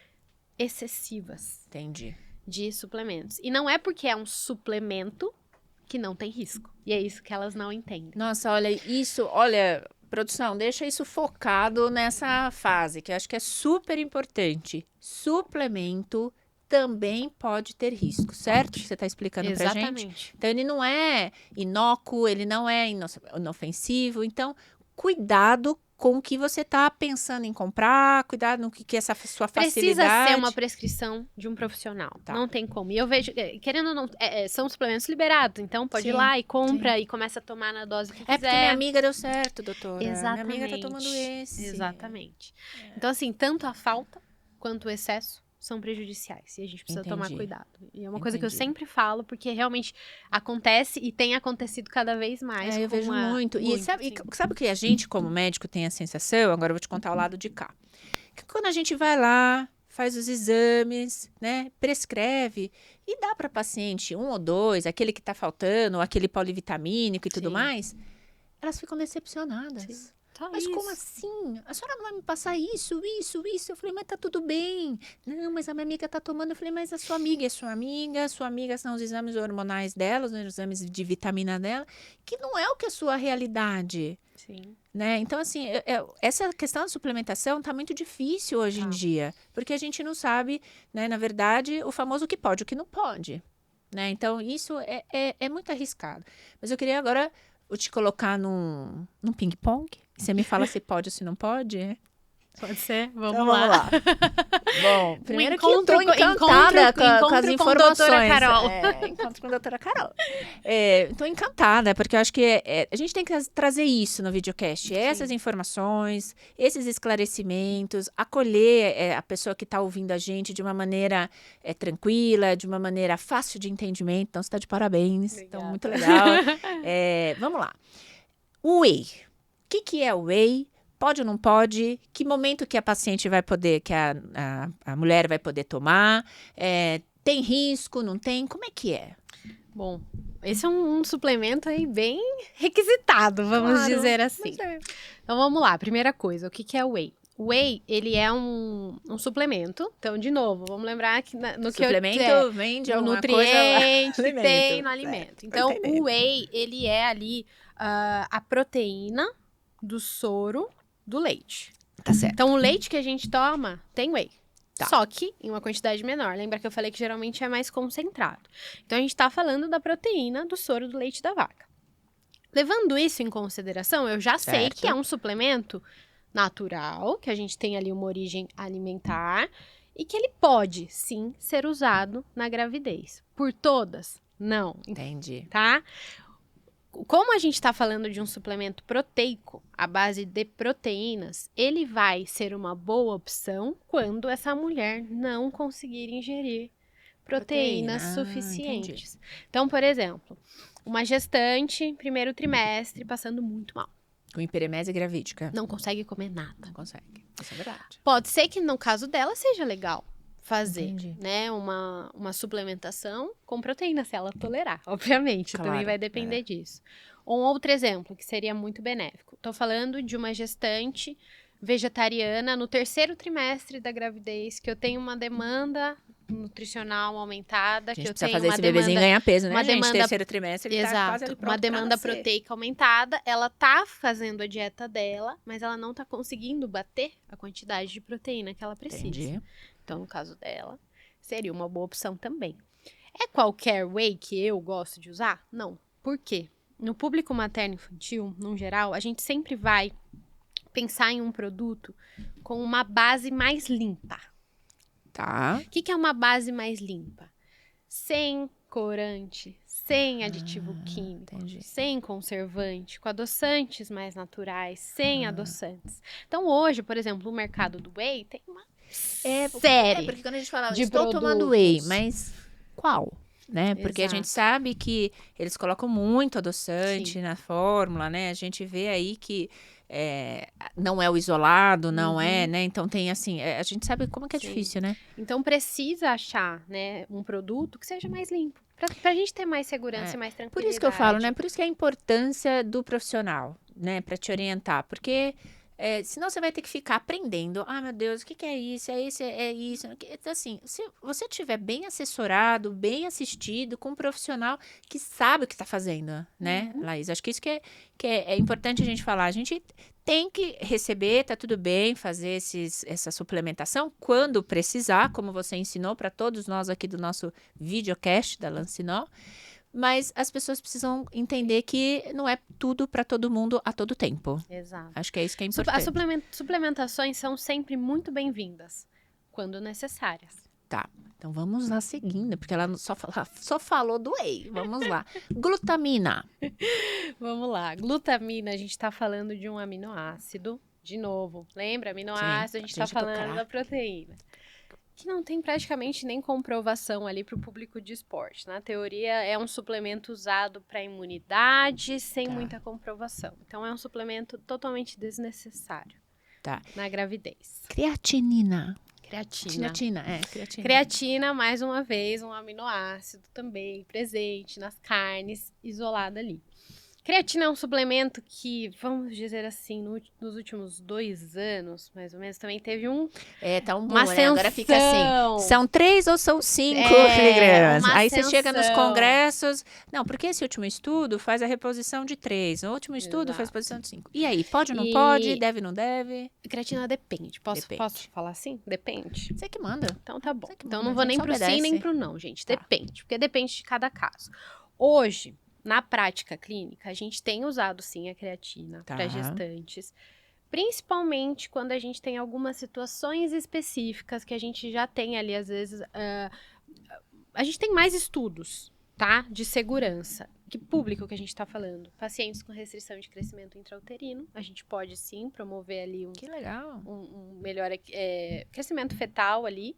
S2: excessivas
S1: Entendi.
S2: de suplementos. E não é porque é um suplemento que não tem risco. E é isso que elas não entendem.
S1: Nossa, olha, produção, deixa isso focado nessa fase, que eu acho que é super importante. Suplemento também pode ter risco, certo? Que você está explicando pra gente.
S2: Exatamente.
S1: Então, ele não é inócuo, ele não é inofensivo. Então, cuidado com o que você está pensando em comprar, cuidado no que é essa sua facilidade.
S2: Precisa ser uma prescrição de um profissional.
S1: Tá.
S2: Não tem como. E eu vejo, querendo ou não, são suplementos liberados. Então, pode ir
S1: Sim,
S2: lá e compra e começa a tomar na dose que quiser.
S1: É porque minha amiga deu certo, doutora.
S2: Exatamente.
S1: Minha amiga tá tomando esse.
S2: Exatamente. Então, assim, tanto a falta quanto o excesso são prejudiciais. E a gente precisa tomar
S1: Entendi.
S2: cuidado. E é uma coisa que eu
S1: Entendi.
S2: sempre falo, porque realmente acontece e tem acontecido cada vez mais.
S1: Eu vejo muito. E sabe o que a gente, como médico, tem a sensação? Agora eu vou te contar o lado de cá. Que quando a gente vai lá, faz os exames, né? Prescreve e dá para paciente 1 ou 2, aquele que tá faltando, ou aquele polivitamínico e tudo
S2: Sim.
S1: mais, elas ficam decepcionadas.
S2: Sim. Só
S1: Mas
S2: isso.
S1: como assim? A senhora não vai me passar isso? Eu falei, mas tá tudo bem. Não, mas a minha amiga tá tomando. Eu falei, mas a sua amiga é sua amiga são os exames hormonais dela, os exames de vitamina dela, que não é o que é a sua realidade,
S2: Sim.
S1: né? Então, assim, essa questão da suplementação tá muito difícil hoje em dia, porque a gente não sabe, né, na verdade, o famoso o que pode e o que não pode, né? Então, isso é muito arriscado. Mas eu queria agora te colocar num ping-pong. Você me fala se pode ou se não pode?
S2: Pode ser? Vamos
S1: Então,
S2: lá.
S1: Bom, primeiro que eu
S2: encontro
S1: tô
S2: com-
S1: encantada com as
S2: encontro com
S1: informações.
S2: doutora Carol.
S1: Encontro com a doutora Carol. Tô encantada, porque eu acho que a gente tem que trazer isso no videocast. Essas informações, esses esclarecimentos, acolher a pessoa que está ouvindo a gente de uma maneira tranquila, de uma maneira fácil de entendimento. Então, você está de parabéns.
S2: Obrigada.
S1: Então, muito legal. Vamos lá. O whey. O que é o whey? Pode ou não pode? Que momento que a paciente vai poder, que a mulher vai poder tomar? Tem risco, não tem? Como é que é?
S2: Bom, esse é um suplemento aí bem requisitado, vamos
S1: Claro,
S2: dizer assim.
S1: mas
S2: Então vamos lá, primeira coisa, o que é o whey? O whey, ele é um suplemento. Então, de novo, vamos lembrar que no que
S1: suplemento vem de
S2: o
S1: alguma
S2: nutriente
S1: coisa
S2: que tem no
S1: certo,
S2: alimento.
S1: tô
S2: Então,
S1: entendendo.
S2: o whey, ele é ali a proteína do soro do leite.
S1: Tá certo.
S2: Então, o leite que a gente toma tem whey.
S1: Tá.
S2: Só que em uma quantidade menor. Lembra que eu falei que geralmente é mais concentrado. Então, a gente tá falando da proteína do soro do leite da vaca. Levando isso em consideração, eu já sei
S1: Certo.
S2: que é um suplemento natural, que a gente tem ali uma origem alimentar, e que ele pode, sim, ser usado na gravidez. Por todas? Não.
S1: Entendi.
S2: Tá? Como a gente está falando de um suplemento proteico, à base de proteínas, ele vai ser uma boa opção quando essa mulher não conseguir ingerir proteínas
S1: Proteína.
S2: suficientes. Então, por exemplo, uma gestante, primeiro trimestre, passando muito mal.
S1: Com hiperemese gravídica.
S2: Não consegue comer nada.
S1: Não consegue. Isso é verdade.
S2: Pode ser que no caso dela seja legal fazer,
S1: Entendi.
S2: né, uma suplementação com proteína, se ela tolerar, obviamente,
S1: Claro,
S2: também vai depender disso. Um outro exemplo, que seria muito benéfico. Tô falando de uma gestante vegetariana no 3º trimestre da gravidez, que eu tenho uma demanda nutricional aumentada,
S1: A gente
S2: que eu
S1: precisa
S2: tenho
S1: fazer
S2: uma
S1: esse bebezinho ganhar peso, né,
S2: uma
S1: gente?
S2: demanda-
S1: Terceiro trimestre, ele tá quase ali
S2: Exato,
S1: pronto
S2: uma
S1: pra
S2: demanda
S1: nascer.
S2: proteica aumentada, ela tá fazendo a dieta dela, mas ela não tá conseguindo bater a quantidade de proteína que ela precisa.
S1: Entendi.
S2: Então, no caso dela, seria uma boa opção também. É qualquer whey que eu gosto de usar? Não. Por quê? No público materno-infantil, no geral, a gente sempre vai pensar em um produto com uma base mais limpa.
S1: Tá.
S2: O que é uma base mais limpa? Sem corante, sem aditivo químico,
S1: entendi.
S2: sem conservante, com adoçantes mais naturais, sem adoçantes. Então, hoje, por exemplo, o mercado do whey tem uma série
S1: porque quando a gente fala,
S2: de
S1: estou tomando whey,
S2: produtos.
S1: mas qual? Né? Porque a gente
S2: Exato.
S1: sabe que eles colocam muito adoçante
S2: Sim.
S1: na fórmula, né? A gente vê aí que não é o isolado, não é, né? Então tem assim, a gente sabe como que é
S2: Sim.
S1: difícil, né?
S2: Então, precisa achar, né, um produto que seja mais limpo. Pra gente ter mais segurança e mais
S1: Por
S2: tranquilidade.
S1: isso que eu falo, né? Por isso que é a importância do profissional, né? Para te orientar. Porque senão você vai ter que ficar aprendendo. Ah, meu Deus, o que é isso? É isso, é isso. Então, assim, se você estiver bem assessorado, bem assistido, com um profissional que sabe o que está fazendo, né, Laís? Acho que isso que é importante a gente falar. A gente tem que receber, tá tudo bem, fazer essa suplementação quando precisar, como você ensinou para todos nós aqui do nosso videocast da Lancinol. Mas as pessoas precisam entender que não é tudo para todo mundo a todo tempo.
S2: Exato.
S1: Acho que é isso que é
S2: As
S1: importante.
S2: suplementações são sempre muito bem-vindas, quando necessárias.
S1: Tá, então vamos lá seguindo, porque ela só falou do whey. Vamos lá. Glutamina.
S2: Vamos lá. Glutamina, a gente está falando de um aminoácido. De novo, lembra? Aminoácido, a gente está falando da proteína. Que não tem praticamente nem comprovação ali para o público de esporte. Na teoria, é um suplemento usado para imunidade, sem muita comprovação. Então, é um suplemento totalmente desnecessário na gravidez.
S1: Creatinina.
S2: Creatina.
S1: Creatina.
S2: Creatina, mais uma vez, um aminoácido também presente nas carnes, isolado ali. Creatina é um suplemento que, vamos dizer assim, nos últimos 2 anos, mais ou menos, também teve
S1: tá um boom,
S2: uma
S1: né? Agora fica assim,
S2: ascensão.
S1: são 3 ou são 5 miligramas? Aí você chega nos congressos, não, porque esse último estudo faz a reposição de 3, o último estudo faz a reposição de 5. E aí, pode ou não pode? Deve ou não deve?
S2: Creatina depende. Posso
S1: Depende.
S2: falar assim? Depende.
S1: Você que manda.
S2: Então tá bom.
S1: Você que
S2: Então
S1: manda,
S2: não vou
S1: a gente
S2: nem
S1: só
S2: pro sim,
S1: obedece.
S2: nem pro não, gente.
S1: Tá.
S2: Depende, porque depende de cada caso. Hoje, na prática clínica, a gente tem usado sim a creatina para gestantes, principalmente quando a gente tem algumas situações específicas que a gente já tem ali, às vezes, a gente tem mais estudos, tá? De segurança. Que público que a gente tá falando? Pacientes com restrição de crescimento intrauterino, a gente pode sim promover ali
S1: Que legal.
S2: um melhor crescimento fetal ali,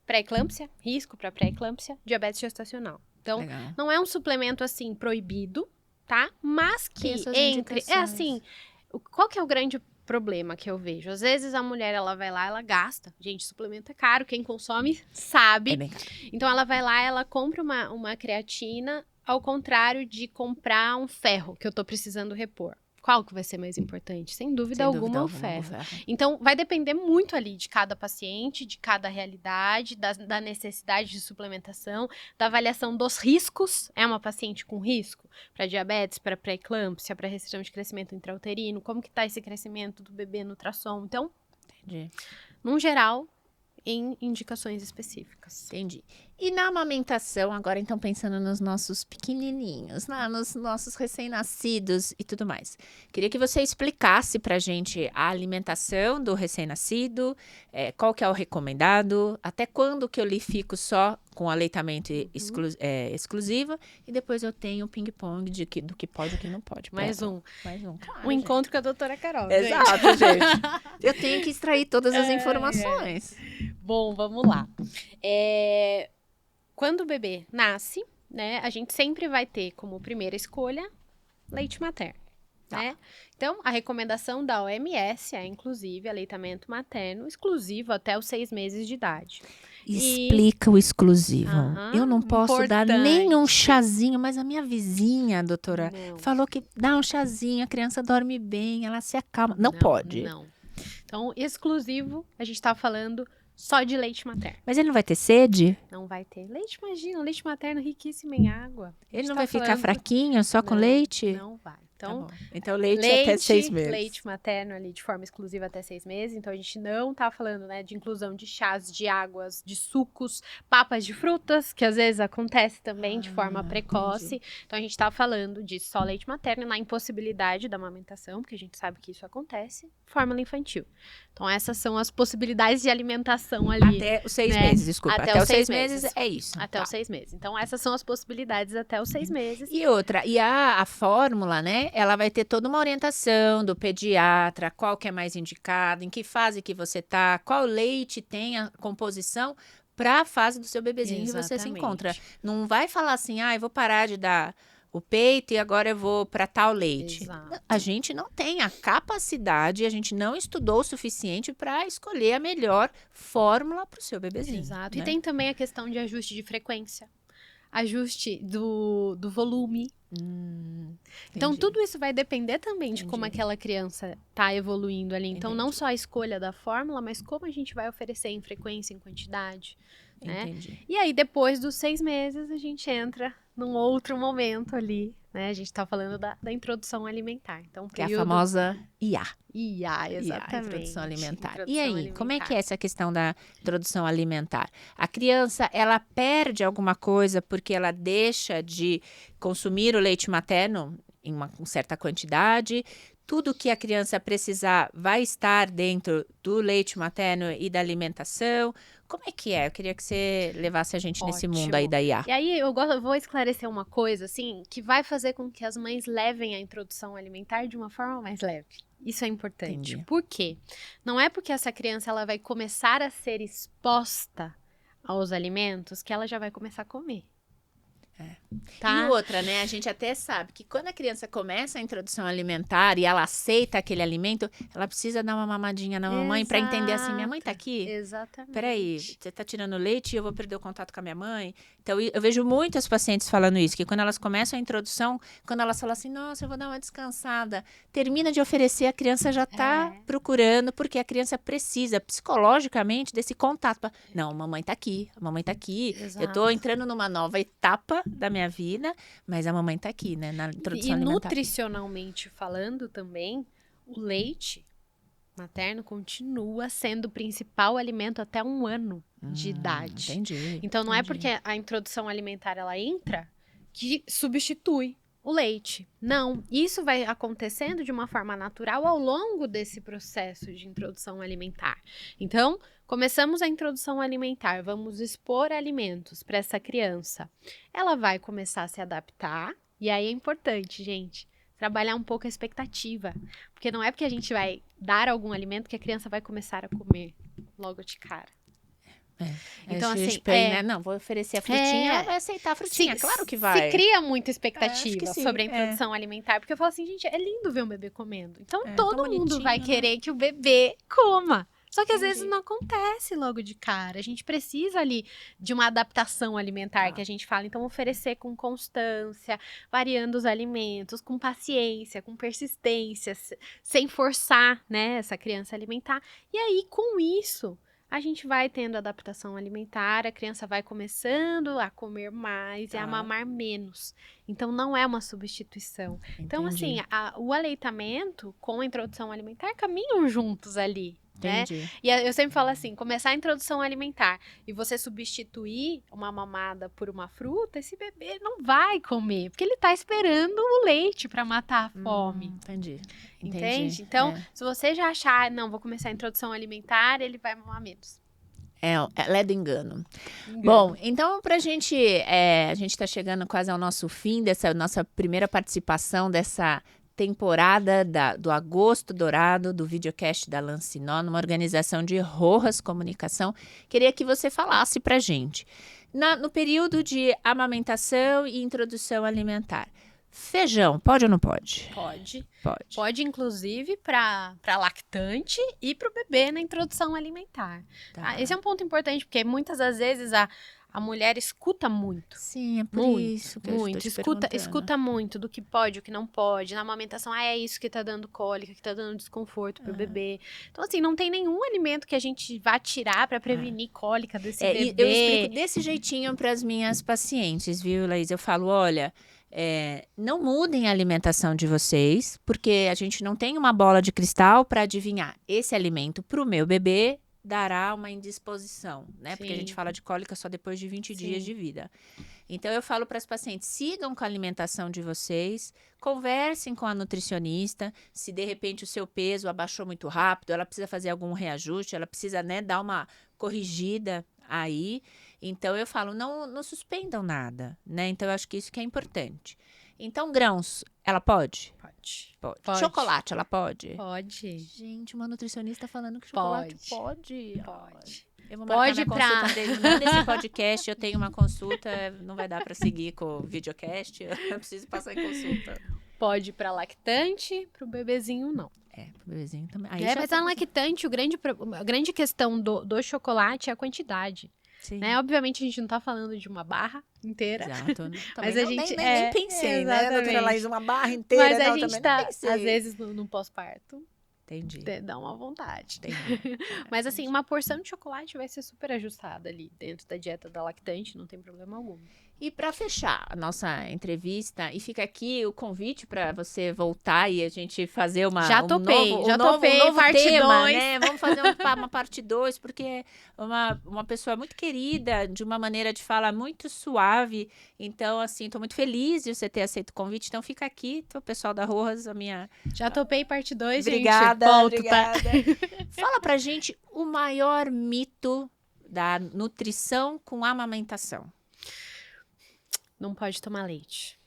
S2: pré-eclâmpsia, risco para pré-eclâmpsia, diabetes gestacional. Então,
S1: Legal.
S2: não é um suplemento, assim, proibido, tá? Mas que
S1: Essas
S2: entre...
S1: indicações.
S2: Qual que é o grande problema que eu vejo? Às vezes a mulher, ela vai lá, ela gasta. Gente, suplemento é caro, quem consome sabe.
S1: É bem caro.
S2: Então, ela vai lá, ela compra uma creatina, ao contrário de comprar um ferro que eu tô precisando repor. Qual que vai ser mais importante? Sem dúvida alguma, o ferro. Então, vai depender muito ali de cada paciente, de cada realidade, da necessidade de suplementação, da avaliação dos riscos. É uma paciente com risco para diabetes, para pré-eclâmpsia, para restrição de crescimento intrauterino? Como que tá esse crescimento do bebê no ultrassom? Então,
S1: Entendi.
S2: num geral, em indicações específicas.
S1: Entendi. E na amamentação, agora então pensando nos nossos pequenininhos, nos nossos recém-nascidos e tudo mais. Queria que você explicasse pra gente a alimentação do recém-nascido, qual que é o recomendado, até quando que eu lhe fico só com aleitamento exclusivo e depois eu tenho o ping-pong do que pode e o que não pode.
S2: Mais um.
S1: Claro,
S2: Um encontro com a doutora Carol.
S1: Exato, gente. Eu tenho que extrair todas as informações.
S2: Bom, vamos lá. Quando o bebê nasce, né, a gente sempre vai ter como primeira escolha leite materno, né? Então, a recomendação da OMS é, inclusive, aleitamento materno exclusivo até os 6 meses de idade.
S1: Explica o exclusivo. Eu não posso dar nem um chazinho, mas a minha vizinha, doutora, falou que dá um chazinho, a criança dorme bem, ela se acalma. Não pode.
S2: Não. Então, exclusivo, a gente tá falando só de leite materno.
S1: Mas ele não vai ter sede?
S2: Não vai ter. Leite, imagina, leite materno riquíssimo em água.
S1: Ele não vai ficar fraquinho só com leite?
S2: Não vai. Então,
S1: então leite até 6 meses.
S2: Leite materno ali de forma exclusiva até 6 meses. Então, a gente não tá falando, né, de inclusão de chás, de águas, de sucos, papas de frutas, que às vezes acontece também de forma precoce.
S1: Entendi.
S2: Então, a gente tá falando de só leite materno na impossibilidade da amamentação, porque a gente sabe que isso acontece, fórmula infantil. Então, essas são as possibilidades de alimentação ali.
S1: Até os 6 meses, desculpa. Até os 6 meses é isso.
S2: Até os 6 meses. Então, essas são as possibilidades até os 6 meses.
S1: E outra, a fórmula, né? Ela vai ter toda uma orientação do pediatra, qual que é mais indicado, em que fase que você tá, qual leite tem a composição para a fase do seu bebezinho que você se encontra. Não vai falar assim, eu vou parar de dar o peito e agora eu vou para tal leite.
S2: Exato.
S1: A gente não tem a capacidade, a gente não estudou o suficiente para escolher a melhor fórmula para o seu bebezinho.
S2: Exato.
S1: Né?
S2: E tem também a questão de ajuste de frequência, ajuste do volume. Então, tudo isso vai depender também de como aquela criança está evoluindo ali. Então, não só a escolha da fórmula, mas como a gente vai oferecer em frequência, em quantidade. Né? E aí, depois dos 6 meses, a gente entra num outro momento ali, né? A gente está falando da introdução alimentar. Então,
S1: que é a famosa IA.
S2: IA, exatamente.
S1: Introdução alimentar. E aí, como é que é essa questão da introdução alimentar? A criança, ela perde alguma coisa porque ela deixa de consumir o leite materno em uma certa quantidade? Tudo que a criança precisar vai estar dentro do leite materno e da alimentação? Como é que é? Eu queria que você levasse a gente nesse mundo aí da IA.
S2: E aí, eu vou esclarecer uma coisa, assim, que vai fazer com que as mães levem a introdução alimentar de uma forma mais leve. Isso é importante.
S1: Entendi.
S2: Por quê? Não é porque essa criança ela vai começar a ser exposta aos alimentos que ela já vai começar a comer. Tá?
S1: E outra, né? A gente até sabe que quando a criança começa a introdução alimentar e ela aceita aquele alimento, ela precisa dar uma mamadinha na mamãe para entender assim, minha mãe tá aqui?
S2: Exatamente.
S1: Peraí, você tá tirando leite e eu vou perder o contato com a minha mãe? Então, eu vejo muitas pacientes falando isso, que quando elas começam a introdução, quando elas falam assim, nossa, eu vou dar uma descansada, termina de oferecer, a criança já tá procurando, porque a criança precisa, psicologicamente, desse contato. Não, mamãe tá aqui,
S2: Exato.
S1: eu tô entrando numa nova etapa da minha vida, mas a mamãe tá aqui, né, na introdução alimentar.
S2: E nutricionalmente falando também, o leite materno continua sendo o principal alimento até 1 ano de idade.
S1: Entendi.
S2: Então, não é porque a introdução alimentar ela entra que substitui o leite. Não, isso vai acontecendo de uma forma natural ao longo desse processo de introdução alimentar. Então, começamos a introdução alimentar, vamos expor alimentos para essa criança. Ela vai começar a se adaptar, e aí é importante, gente, trabalhar um pouco a expectativa. Porque não é porque a gente vai dar algum alimento que a criança vai começar a comer logo de cara. Então, assim,
S1: né? Não, vou oferecer a frutinha, ela vai aceitar a frutinha, claro que vai.
S2: Se cria muita expectativa
S1: sim,
S2: sobre a introdução alimentar, porque eu falo assim, gente, é lindo ver um bebê comendo. Então, todo mundo vai querer que o bebê coma. Só que às vezes não acontece logo de cara. A gente precisa ali de uma adaptação alimentar que a gente fala. Então, oferecer com constância, variando os alimentos, com paciência, com persistência, sem forçar, né, essa criança a alimentar. E aí, com isso, a gente vai tendo adaptação alimentar, a criança vai começando a comer mais e a mamar menos. Então, não é uma substituição.
S1: Entendi.
S2: Então, assim, o aleitamento com a introdução alimentar caminham juntos ali. Né? E eu sempre falo assim, começar a introdução alimentar e você substituir uma mamada por uma fruta, esse bebê não vai comer, porque ele tá esperando o leite para matar a fome.
S1: Entendi.
S2: Entende? Então, se você já achar, não, vou começar a introdução alimentar, ele vai mamar menos.
S1: Ela é do engano. Bom, então pra gente, a gente tá chegando quase ao nosso fim dessa nossa primeira participação dessa temporada do Agosto Dourado, do videocast da Lancinó, numa organização de Rojas Comunicação. Queria que você falasse pra gente, no período de amamentação e introdução alimentar, feijão, pode ou não pode?
S2: Pode.
S1: Pode.
S2: Pode, inclusive, para lactante e para o bebê na introdução alimentar. Tá. Esse é um ponto importante, porque muitas das vezes a a mulher escuta muito.
S1: Sim, é por
S2: Muito,
S1: isso que eu
S2: muito.
S1: estou te perguntando.
S2: Escuta muito do que pode, o que não pode. Na amamentação, é isso que tá dando cólica, que tá dando desconforto pro bebê. Então, assim, não tem nenhum alimento que a gente vá tirar pra prevenir cólica desse
S1: E
S2: bebê.
S1: eu explico desse jeitinho para as minhas pacientes, viu, Laís? Eu falo, olha, não mudem a alimentação de vocês, porque a gente não tem uma bola de cristal para adivinhar. Esse alimento para o meu bebê dará uma indisposição, né? Porque a gente
S2: Sim.
S1: fala de cólica só depois de 20 dias
S2: Sim.
S1: de vida. Então, eu falo para as pacientes, sigam com a alimentação de vocês, conversem com a nutricionista, se de repente o seu peso abaixou muito rápido, ela precisa fazer algum reajuste, ela precisa, né, dar uma corrigida aí. Então, eu falo, não suspendam nada, né? Então, eu acho que isso que é importante. Então, grãos, ela pode? Pode. Chocolate, ela pode?
S2: Pode.
S1: Gente, uma nutricionista falando que chocolate pode.
S2: Pode.
S1: Eu vou marcar minha
S2: Pode pra-
S1: consulta dele. Manda esse podcast, eu tenho uma consulta, não vai dar para seguir com o videocast, eu preciso passar em consulta.
S2: Pode pra lactante, pro bebezinho não.
S1: Pro bebezinho também. Aí
S2: Mas a lactante, a grande questão do chocolate é a quantidade.
S1: Sim.
S2: Né? Obviamente, a gente não tá falando de uma barra inteira.
S1: Exato.
S2: Mas a gente
S1: nem pensei, né?
S2: exatamente.
S1: Doutora Laís, uma barra inteira,
S2: Mas a
S1: não,
S2: gente
S1: também
S2: tá,
S1: nem pensei.
S2: às vezes, no pós-parto,
S1: Entendi.
S2: dá uma vontade.
S1: Entendi.
S2: Mas assim, uma porção de chocolate vai ser super ajustada ali dentro da dieta da lactante, não tem problema algum.
S1: E para fechar a nossa entrevista, e fica aqui o convite para você voltar e a gente fazer uma
S2: Já topei,
S1: um novo
S2: parte
S1: tema,
S2: 2.
S1: né? Vamos fazer uma parte 2, porque é uma pessoa muito querida, de uma maneira de fala muito suave. Então, assim, estou muito feliz de você ter aceito o convite. Então, fica aqui, o pessoal da Rojas, a minha...
S2: Já topei parte 2,
S1: Obrigada,
S2: gente. Volto,
S1: obrigada.
S2: Tá?
S1: Fala pra gente o maior mito da nutrição com amamentação.
S2: Não pode tomar leite.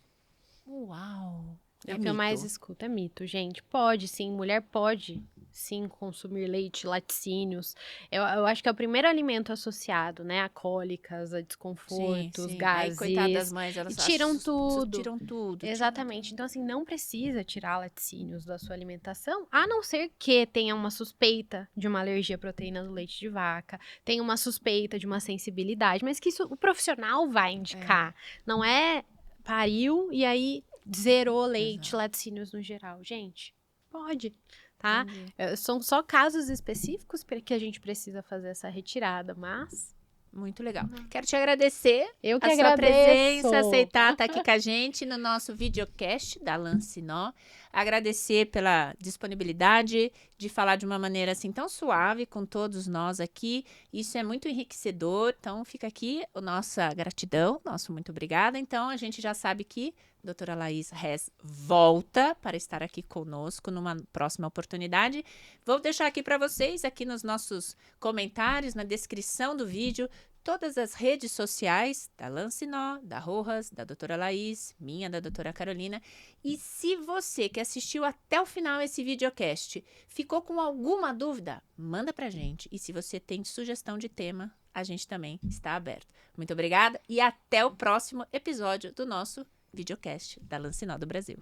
S1: Uau!
S2: É o que eu mais escuto, é mito, gente. Pode sim, mulher pode sim consumir leite, laticínios. Eu acho que é o primeiro alimento associado, né, a cólicas, a desconfortos,
S1: sim.
S2: gases.
S1: Aí, coitadas das mães, elas
S2: e tiram tudo.
S1: Tiram tudo.
S2: Exatamente. Então, assim, não precisa tirar laticínios da sua alimentação, a não ser que tenha uma suspeita de uma alergia à proteína do leite de vaca, tenha uma suspeita de uma sensibilidade, mas que isso o profissional vai indicar. Não é pariu e aí zerou leite, laticínios no geral. Gente, pode, tá? São só casos específicos que a gente precisa fazer essa retirada, mas...
S1: Muito legal. Quero te agradecer
S2: Eu que
S1: a sua
S2: agradeço.
S1: presença, aceitar estar aqui com a gente no nosso videocast da Lancinó. Agradecer pela disponibilidade de falar de uma maneira assim tão suave com todos nós aqui. Isso é muito enriquecedor. Então, fica aqui a nossa gratidão, nosso muito obrigada. Então, a gente já sabe que a doutora Laís Rez volta para estar aqui conosco numa próxima oportunidade. Vou deixar aqui para vocês, aqui nos nossos comentários, na descrição do vídeo, todas as redes sociais da Lancinó, da Rojas, da doutora Laís, minha, da doutora Carolina. E se você que assistiu até o final esse videocast ficou com alguma dúvida, manda pra gente. E se você tem sugestão de tema, a gente também está aberto. Muito obrigada e até o próximo episódio do nosso videocast da Lancinó do Brasil.